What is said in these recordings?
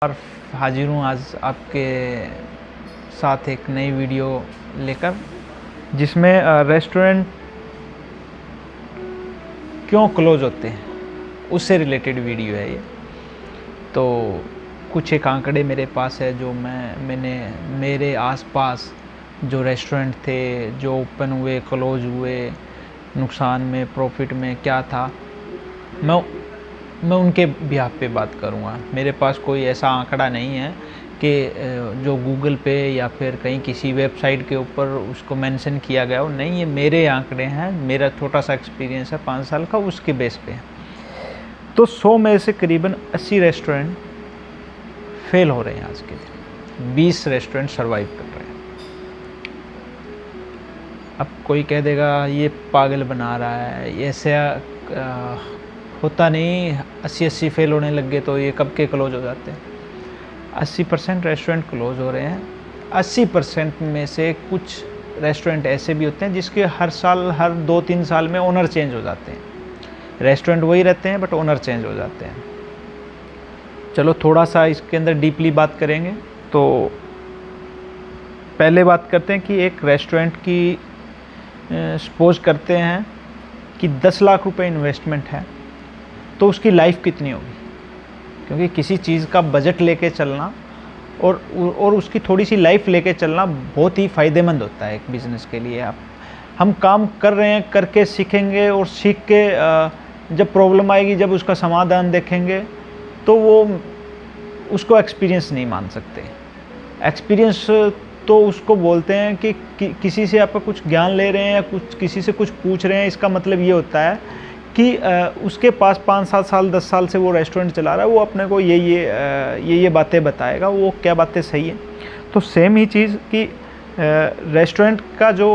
और हाजिर हूँ आज आपके साथ एक नई वीडियो लेकर, जिसमें रेस्टोरेंट क्यों क्लोज होते हैं उससे रिलेटेड वीडियो है ये। तो कुछ एक आंकड़े मेरे पास है जो मैंने मेरे आसपास जो रेस्टोरेंट थे, जो ओपन हुए, क्लोज हुए, नुकसान में, प्रॉफिट में क्या था, मैं उनके बिहाफ पे बात करूँगा। मेरे पास कोई ऐसा आंकड़ा नहीं है कि जो गूगल पे या फिर कहीं किसी वेबसाइट के ऊपर उसको मेंशन किया गया हो। नहीं, ये मेरे आंकड़े हैं, मेरा छोटा सा एक्सपीरियंस है 5 साल का, उसके बेस पे है। तो 100 में से करीबन 80 रेस्टोरेंट फेल हो रहे हैं आज के दिन, 20 रेस्टोरेंट सर्वाइव कर रहे हैं। अब कोई कह देगा ये पागल बना रहा है, ऐसे होता नहीं। 80 फेल होने लग गए तो ये कब के क्लोज हो जाते हैं। 80% रेस्टोरेंट क्लोज हो रहे हैं। 80% में से कुछ रेस्टोरेंट ऐसे भी होते हैं जिसके हर साल, हर 2-3 साल में ओनर चेंज हो जाते हैं। रेस्टोरेंट वही रहते हैं बट ओनर चेंज हो जाते हैं। चलो थोड़ा सा इसके अंदर डीपली बात करेंगे। तो पहले बात करते हैं कि एक रेस्टोरेंट की सपोज करते हैं कि 10 लाख रुपए इन्वेस्टमेंट है, तो उसकी लाइफ कितनी होगी। क्योंकि किसी चीज़ का बजट लेके चलना और उसकी थोड़ी सी लाइफ लेके चलना बहुत ही फ़ायदेमंद होता है एक बिज़नेस के लिए। हम काम कर रहे हैं, करके सीखेंगे, और सीख के जब प्रॉब्लम आएगी, जब उसका समाधान देखेंगे, तो वो उसको एक्सपीरियंस नहीं मान सकते। एक्सपीरियंस तो उसको बोलते हैं कि किसी से आपका कुछ ज्ञान ले रहे हैं या किसी से कुछ पूछ रहे हैं। इसका मतलब ये होता है कि उसके पास 5-7 साल, 10 साल से वो रेस्टोरेंट चला रहा है, वो अपने को ये बातें बताएगा, वो क्या बातें सही है। तो सेम ही चीज़ कि रेस्टोरेंट का जो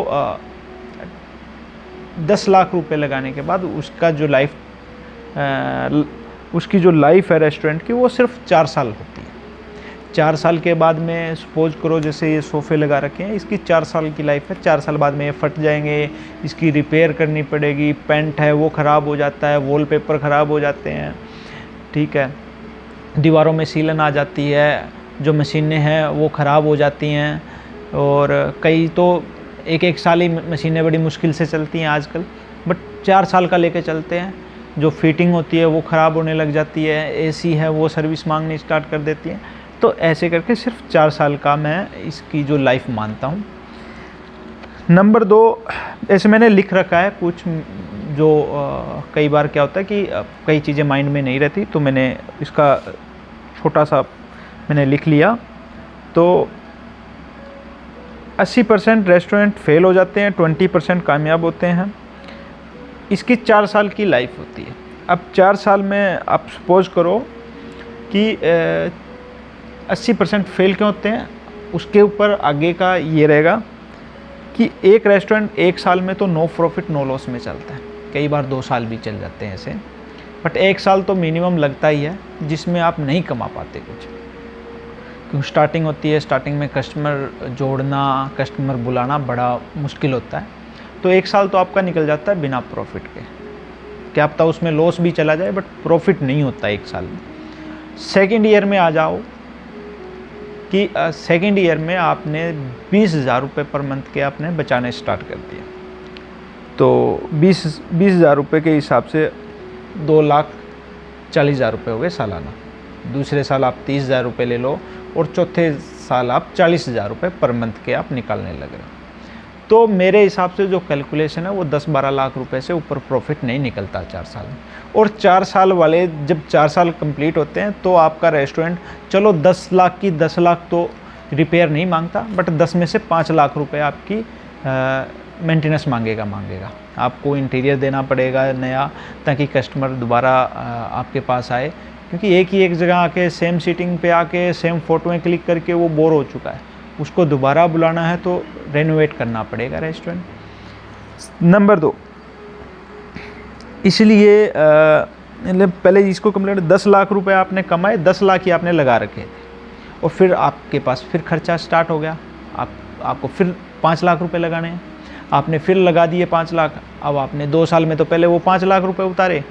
10 लाख रुपए लगाने के बाद उसका जो उसकी जो लाइफ है रेस्टोरेंट की, वो सिर्फ 4 साल होती है। 4 साल के बाद में सपोज करो जैसे ये सोफ़े लगा रखे हैं, इसकी 4 साल की लाइफ है। 4 साल बाद में ये फट जाएंगे, इसकी रिपेयर करनी पड़ेगी, पेंट है वो ख़राब हो जाता है, वॉलपेपर ख़राब हो जाते हैं, ठीक है, दीवारों में सीलन आ जाती है, जो मशीनें हैं वो ख़राब हो जाती हैं, और कई तो एक साल ही मशीनें बड़ी मुश्किल से चलती हैं आजकल, बट 4 साल का लेके चलते हैं। जो फिटिंग होती है वो ख़राब होने लग जाती है, एसी है वो सर्विस मांगनी स्टार्ट कर देती है। तो ऐसे करके सिर्फ 4 साल का मैं इसकी जो लाइफ मानता हूँ। नंबर 2, ऐसे मैंने लिख रखा है कुछ जो कई बार क्या होता है कि कई चीज़ें माइंड में नहीं रहती, तो मैंने इसका छोटा सा मैंने लिख लिया। तो 80% रेस्टोरेंट फेल हो जाते हैं, 20% कामयाब होते हैं। इसकी 4 साल की लाइफ होती है। अब 4 साल में आप सपोज करो कि 80% फेल क्यों होते हैं, उसके ऊपर आगे का ये रहेगा कि एक रेस्टोरेंट 1 साल में तो नो प्रॉफिट नो लॉस में चलता है, कई बार 2 साल भी चल जाते हैं ऐसे, बट 1 साल तो मिनिमम लगता ही है जिसमें आप नहीं कमा पाते कुछ। क्योंकि स्टार्टिंग होती है, स्टार्टिंग में कस्टमर जोड़ना, कस्टमर बुलाना बड़ा मुश्किल होता है। तो 1 साल तो आपका निकल जाता है बिना प्रॉफिट के। क्या पता उसमें लॉस भी चला जाए, बट प्रॉफिट नहीं होता 1 साल में। सेकेंड ईयर में आ जाओ कि सेकेंड ईयर में आपने 20,000 रुपये पर मंथ के आपने बचाने स्टार्ट कर दिया, तो 20,000 रुपये के हिसाब से 2,40,000 रुपये हो गए सालाना। दूसरे साल आप 30,000 रुपये ले लो, और चौथे साल आप 40,000 रुपये पर मंथ के आप निकालने लग रहे हो। तो मेरे हिसाब से जो कैलकुलेशन है वो 10-12 लाख रुपए से ऊपर प्रॉफिट नहीं निकलता 4 साल में। और 4 साल वाले जब 4 साल कंप्लीट होते हैं तो आपका रेस्टोरेंट, चलो 10 लाख की 10 लाख तो रिपेयर नहीं मांगता, बट 10 में से 5 लाख रुपए आपकी मेंटेनेंस मांगेगा। आपको इंटीरियर देना पड़ेगा नया, ताकि कस्टमर दोबारा आपके पास आए। क्योंकि एक जगह आके सेम सीटिंग पे आके सेम फ़ोटोएँ क्लिक करके वो बोर हो चुका है, उसको दोबारा बुलाना है तो रेनोवेट करना पड़ेगा रेस्टोरेंट। नंबर 2, इसलिए पहले इसको कंप्लीट 10 लाख रुपए आपने कमाए, 10 लाख ही आपने लगा रखे थे, और फिर आपके पास फिर खर्चा स्टार्ट हो गया। आपको फिर 5 लाख रुपए लगाने हैं, आपने फिर लगा दिए 5 लाख। अब आपने 2 साल में तो पहले वो 5 लाख रुपए उतारे,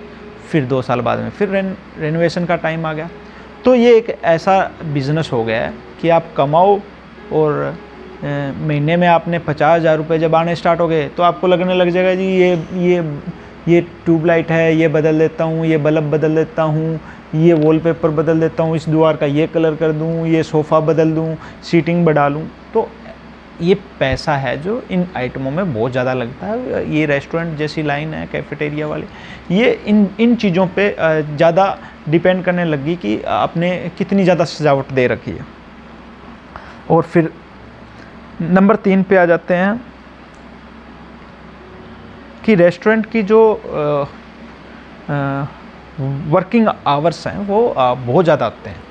फिर 2 साल बाद में फिर रेनोवेशन का टाइम आ गया। तो ये एक ऐसा बिज़नेस हो गया है कि आप कमाओ और महीने में आपने 50,000 रुपये जब आने स्टार्ट हो गए तो आपको लगने लग जाएगा जी ये ट्यूबलाइट है, ये बदल देता हूँ, ये बल्ब बदल देता हूँ, ये वॉलपेपर बदल देता हूँ, इस दीवार का ये कलर कर दूँ, ये सोफ़ा बदल दूँ, सीटिंग बढ़ा लूँ। तो ये पैसा है जो इन आइटमों में बहुत ज़्यादा लगता है। ये रेस्टोरेंट जैसी लाइन है कैफेटेरिया वाली, ये इन चीज़ों पे ज़्यादा डिपेंड करने लगी कि आपने कितनी ज़्यादा सजावट दे रखी है। और फिर नंबर 3 पे आ जाते हैं कि रेस्टोरेंट की जो वर्किंग आवर्स हैं वो बहुत ज़्यादा आते हैं।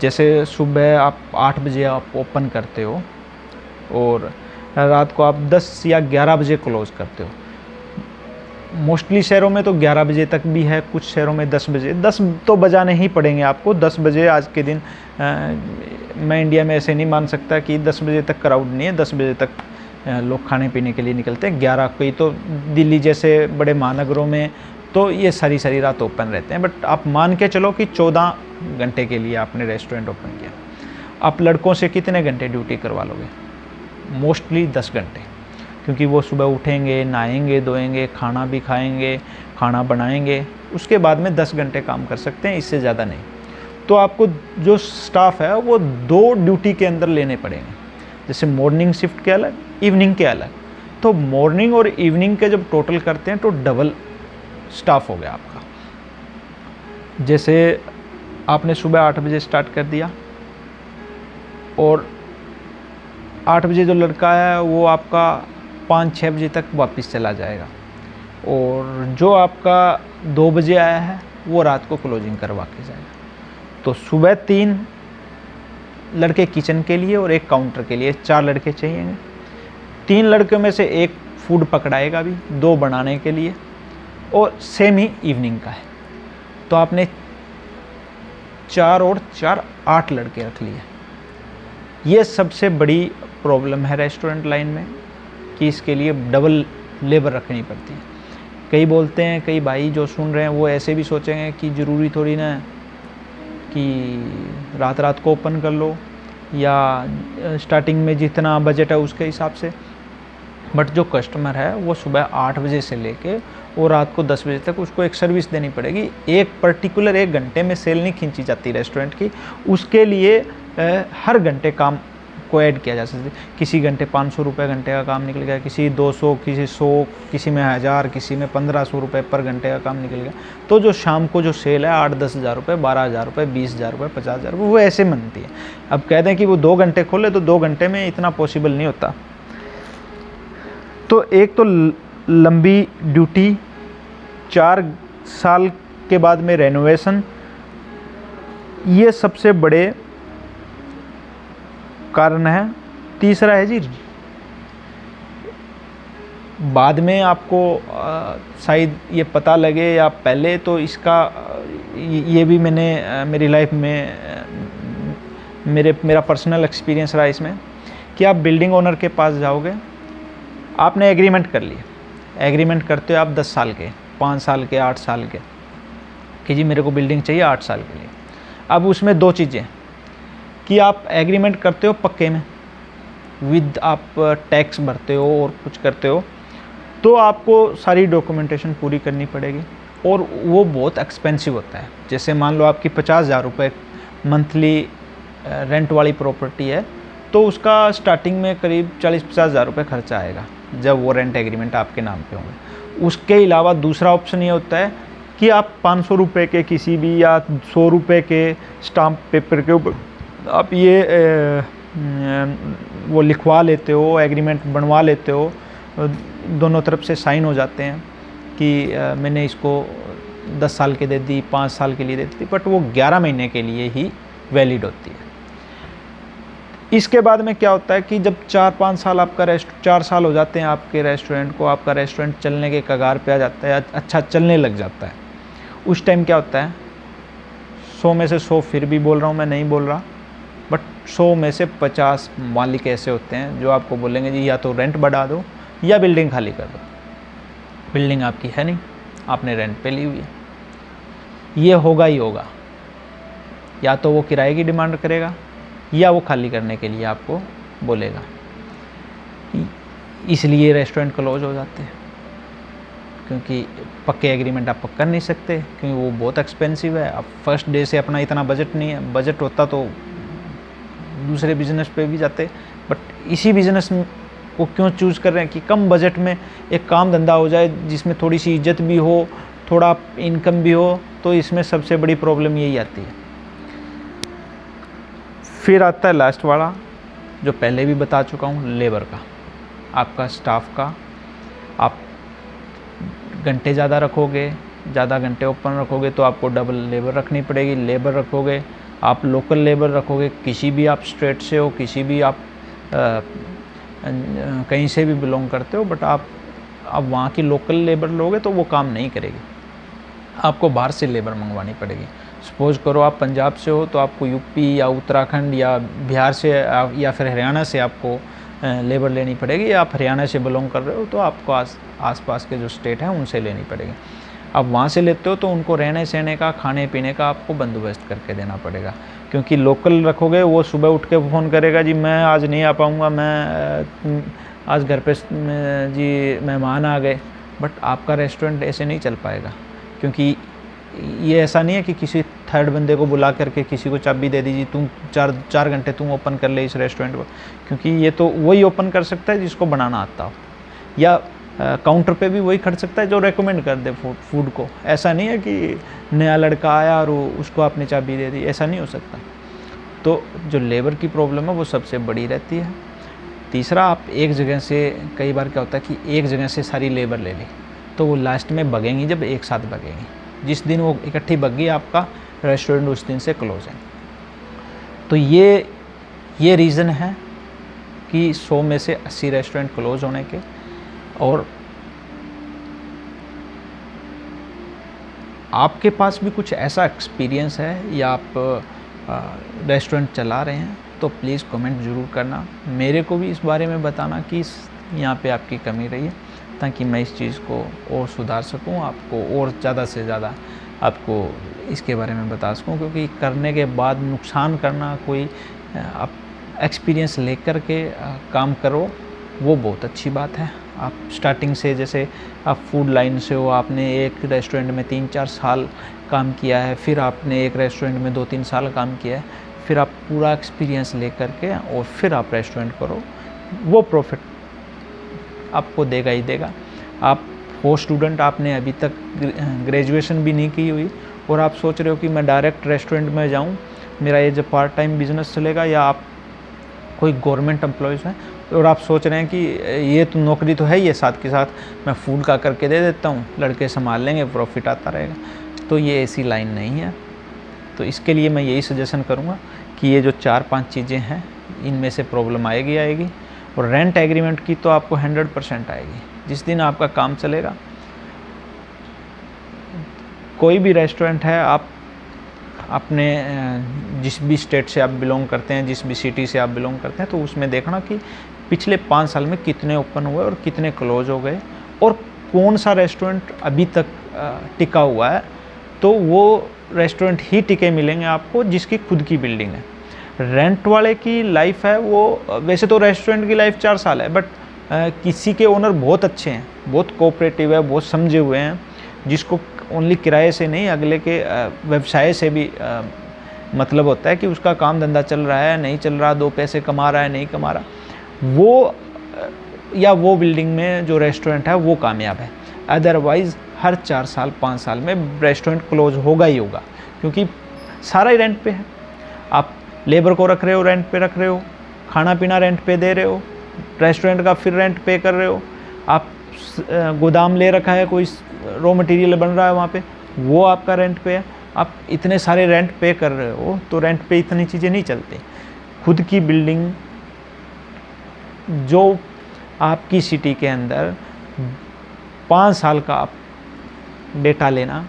जैसे सुबह आप 8 बजे आप ओपन करते हो और रात को आप 10 या 11 बजे क्लोज़ करते हो। मोस्टली शहरों में तो 11 बजे तक भी है, कुछ शहरों में 10 बजे। 10 तो बजाने ही पड़ेंगे आपको। 10 बजे आज के दिन मैं इंडिया में ऐसे नहीं मान सकता कि 10 बजे तक क्राउड नहीं है। 10 बजे तक लोग खाने पीने के लिए निकलते हैं। 11 को तो दिल्ली जैसे बड़े महानगरों में तो ये सारी रात ओपन रहते हैं। बट आप मान के चलो कि 14 घंटे के लिए आपने रेस्टोरेंट ओपन किया। आप लड़कों से कितने घंटे ड्यूटी करवा लोगे? मोस्टली 10 घंटे, क्योंकि वो सुबह उठेंगे, नहाएंगे, धोएंगे, खाना भी खाएंगे, खाना बनाएंगे, उसके बाद में 10 घंटे काम कर सकते हैं, इससे ज़्यादा नहीं। तो आपको जो स्टाफ है वो 2 ड्यूटी के अंदर लेने पड़ेंगे। जैसे मॉर्निंग शिफ्ट के अलग, इवनिंग के अलग। तो मॉर्निंग और इवनिंग के जब टोटल करते हैं तो डबल स्टाफ हो गया आपका। जैसे आपने सुबह 8 बजे स्टार्ट कर दिया और 8 बजे जो लड़का है वो आपका 5-6 बजे तक वापस चला जाएगा, और जो आपका 2 बजे आया है वो रात को क्लोजिंग करवा के जाएगा। तो सुबह 3 लड़के किचन के लिए और 1 काउंटर के लिए, 4 लड़के चाहिए। 3 लड़कों में से 1 फूड पकड़ाएगा भी, 2 बनाने के लिए, और सेम ही इवनिंग का है। तो आपने 4 और 4 8 लड़के रख लिए। ये सबसे बड़ी प्रॉब्लम है रेस्टोरेंट लाइन में कि इसके लिए डबल लेबर रखनी पड़ती है। कई बोलते हैं, कई भाई जो सुन रहे हैं वो ऐसे भी सोचेंगे कि ज़रूरी थोड़ी ना कि रात को ओपन कर लो या स्टार्टिंग में जितना बजट है उसके हिसाब से। बट जो कस्टमर है वो सुबह 8 बजे से लेके और रात को 10 बजे तक उसको एक सर्विस देनी पड़ेगी। एक पर्टिकुलर 1 घंटे में सेल नहीं खींची जाती रेस्टोरेंट की, उसके लिए हर घंटे काम को ऐड किया जा सकता है। किसी घंटे 500 रुपये घंटे का काम निकल गया, किसी 200, किसी 100, किसी में 1000, किसी में 1500 रुपये पर घंटे का काम निकल गया। तो जो शाम को जो सेल है 8-10 हज़ार रुपये, 12,000 रुपये, 20,000 रुपये, 50,000 रुपये, वो ऐसे बनती है। अब कहते हैं कि वो 2 घंटे खोले तो 2 घंटे में इतना पॉसिबल नहीं होता। तो एक तो लंबी ड्यूटी, 4 साल के बाद में रेनोवेशन, ये सबसे बड़े कारण है। तीसरा है जी, बाद में आपको शायद ये पता लगे या पहले, तो इसका ये भी मैंने मेरी लाइफ में मेरा पर्सनल एक्सपीरियंस रहा इसमें कि आप बिल्डिंग ओनर के पास जाओगे, आपने एग्रीमेंट कर लिया। एग्रीमेंट करते हो आप 10 साल के, 5 साल के, 8 साल के, कि जी मेरे को बिल्डिंग चाहिए 8 साल के लिए। अब उसमें 2 चीज़ें कि आप एग्रीमेंट करते हो पक्के में, विद आप टैक्स भरते हो और कुछ करते हो, तो आपको सारी डॉक्यूमेंटेशन पूरी करनी पड़ेगी और वो बहुत एक्सपेंसिव होता है। जैसे मान लो आपकी 50,000 रुपये मंथली रेंट वाली प्रॉपर्टी है, तो उसका स्टार्टिंग में करीब 40-50 हज़ार रुपये खर्चा आएगा जब वो रेंट एग्रीमेंट आपके नाम पे होंगे। उसके अलावा दूसरा ऑप्शन ये होता है कि आप 500 रुपये के किसी भी या 100 रुपये के स्टाम्प पेपर के ऊपर आप ये वो लिखवा लेते हो, एग्रीमेंट बनवा लेते हो, दोनों तरफ से साइन हो जाते हैं कि मैंने इसको 10 साल के दे दी, 5 साल के लिए दे दी, बट वो 11 महीने के लिए ही वैलिड होती है। इसके बाद में क्या होता है कि जब 4-5 साल आपका 4 साल हो जाते हैं आपके रेस्टोरेंट को, आपका रेस्टोरेंट चलने के कगार पे आ जाता है, अच्छा चलने लग जाता है। उस टाइम क्या होता है, 100 में से 100 फिर भी बोल रहा हूँ, मैं नहीं बोल रहा, बट 100 में से 50 मालिक ऐसे होते हैं जो आपको बोलेंगे जी या तो रेंट बढ़ा दो या बिल्डिंग खाली कर दो। बिल्डिंग आपकी है नहीं, आपने रेंट पे ली हुई है, ये होगा ही होगा। या तो वो किराए की डिमांड करेगा या वो खाली करने के लिए आपको बोलेगा। इसलिए रेस्टोरेंट क्लोज हो जाते हैं, क्योंकि पक्के एग्रीमेंट आप कर नहीं सकते, क्योंकि वो बहुत एक्सपेंसिव है। अब फर्स्ट डे से अपना इतना बजट नहीं है, बजट होता तो दूसरे बिजनेस पे भी जाते, बट इसी बिजनेस को क्यों चूज़ कर रहे हैं कि कम बजट में एक काम धंधा हो जाए जिसमें थोड़ी सी इज्जत भी हो, थोड़ा इनकम भी हो। तो इसमें सबसे बड़ी प्रॉब्लम यही आती है। फिर आता है लास्ट वाला, जो पहले भी बता चुका हूँ, लेबर का, आपका स्टाफ का। आप घंटे ज़्यादा रखोगे, ज़्यादा घंटे ओपन रखोगे तो आपको डबल लेबर रखनी पड़ेगी। लेबर रखोगे, आप लोकल लेबर रखोगे, किसी भी आप स्टेट से हो, किसी भी आप कहीं से भी बिलोंग करते हो, बट आप वहाँ की लोकल लेबर लोगे तो वो काम नहीं करेगी, आपको बाहर से लेबर मंगवानी पड़ेगी। सपोज करो आप पंजाब से हो तो आपको यूपी या उत्तराखंड या बिहार से या फिर हरियाणा से आपको लेबर लेनी पड़ेगी, या आप हरियाणा से बिलोंग कर रहे हो तो आपको आसपास के जो स्टेट हैं उनसे लेनी पड़ेगी। आप वहाँ से लेते हो तो उनको रहने सहने का, खाने पीने का आपको बंदोबस्त करके देना पड़ेगा, क्योंकि लोकल रखोगे वो सुबह उठ के फ़ोन करेगा, जी मैं आज नहीं आ पाऊँगा, मैं आज घर पे जी मेहमान आ गए। बट आपका रेस्टोरेंट ऐसे नहीं चल पाएगा, क्योंकि ये ऐसा नहीं है कि किसी थर्ड बंदे को बुला करके किसी को चाबी दे दीजिए, तुम 4 घंटे तुम ओपन कर ले इस रेस्टोरेंट को, क्योंकि ये तो वही ओपन कर सकता है जिसको बनाना आता हो, या काउंटर पे भी वही खड़ सकता है जो रेकमेंड कर दे फूड को। ऐसा नहीं है कि नया लड़का आया और उसको आपने चाबी दे दी, ऐसा नहीं हो सकता। तो जो लेबर की प्रॉब्लम है वो सबसे बड़ी रहती है। तीसरा, आप एक जगह से, कई बार क्या होता है कि एक जगह से सारी लेबर ले ली तो वो लास्ट में भगेंगी, जब एक साथ भगेंगी, जिस दिन वो इकट्ठी भग गई आपका रेस्टोरेंट उस दिन से क्लोज है। तो ये रीज़न है कि 100 में से 80 रेस्टोरेंट क्लोज होने के। और आपके पास भी कुछ ऐसा एक्सपीरियंस है या आप रेस्टोरेंट चला रहे हैं तो प्लीज़ कमेंट ज़रूर करना, मेरे को भी इस बारे में बताना कि यहाँ पे आपकी कमी रही है, ताकि मैं इस चीज़ को और सुधार सकूँ, आपको और ज़्यादा से ज़्यादा आपको इसके बारे में बता सकूँ। क्योंकि करने के बाद नुकसान करना, कोई आप एक्सपीरियंस लेकर के काम करो, वो बहुत अच्छी बात है। आप स्टार्टिंग से, जैसे आप फूड लाइन से हो, आपने एक रेस्टोरेंट में 3-4 साल काम किया है, फिर आपने एक रेस्टोरेंट में 2-3 साल काम किया है, फिर आप पूरा एक्सपीरियंस लेकर के और फिर आप रेस्टोरेंट करो, वो प्रॉफिट आपको देगा ही देगा। आप हो स्टूडेंट, आपने अभी तक ग्रेजुएशन भी नहीं की हुई और आप सोच रहे हो कि मैं डायरेक्ट रेस्टोरेंट में जाऊं, मेरा ये जो पार्ट टाइम बिजनेस चलेगा, या आप कोई गवर्नमेंट एम्प्लॉयज़ हैं और आप सोच रहे हैं कि ये तो नौकरी तो है ही है, साथ के साथ मैं फूड का करके दे देता हूँ, लड़के संभाल लेंगे, प्रॉफिट आता रहेगा, तो ये ऐसी लाइन नहीं है। तो इसके लिए मैं यही सजेशन करूँगा कि ये जो 4-5 चीज़ें हैं, इनमें से प्रॉब्लम आएगी। और रेंट एग्रीमेंट की तो आपको 100% आएगी। जिस दिन आपका काम चलेगा, कोई भी रेस्टोरेंट है, आप अपने जिस भी स्टेट से आप बिलोंग करते हैं, जिस भी सिटी से आप बिलोंग करते हैं, तो उसमें देखना कि पिछले 5 साल में कितने ओपन हुए और कितने क्लोज हो गए, और कौन सा रेस्टोरेंट अभी तक टिका हुआ है। तो वो रेस्टोरेंट ही टिके मिलेंगे आपको जिसकी खुद की बिल्डिंग है। रेंट वाले की लाइफ है वो, वैसे तो रेस्टोरेंट की लाइफ 4 साल है, बट किसी के ओनर बहुत अच्छे हैं, बहुत कोऑपरेटिव है, बहुत समझे हुए हैं, जिसको ओनली किराए से नहीं, अगले के व्यवसाय से भी मतलब होता है कि उसका काम धंधा चल रहा है नहीं चल रहा, 2 पैसे कमा रहा है नहीं कमा रहा, वो या वो बिल्डिंग में जो रेस्टोरेंट है वो कामयाब है। अदरवाइज़ हर 4 साल 5 साल में रेस्टोरेंट क्लोज होगा ही होगा, क्योंकि सारा ही रेंट पे है। आप लेबर को रख रहे हो, रेंट पे रख रहे हो, खाना पीना रेंट पे दे रहे हो, रेस्टोरेंट का फिर रेंट पे कर रहे हो, आप गोदाम ले रखा है, कोई रॉ मटेरियल बन रहा है वहाँ पे, वो आपका रेंट पे है, आप इतने सारे रेंट पे कर रहे हो, तो रेंट पे इतनी चीज़ें नहीं चलती। खुद की बिल्डिंग जो आपकी सिटी के अंदर 5 साल का आप डेटा लेना,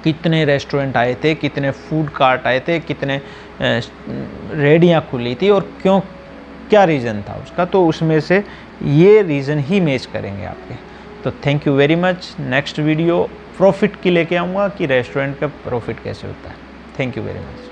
कितने रेस्टोरेंट आए थे, कितने फूड कार्ट आए थे, कितने रेहड़ियाँ खुली थी और क्यों, क्या रीज़न था उसका, तो उसमें से ये रीज़न ही मैच करेंगे आपके। तो thank you very much. Next video profit की लेके आऊँगा कि रेस्टोरेंट का प्रॉफिट कैसे होता है। Thank you very much.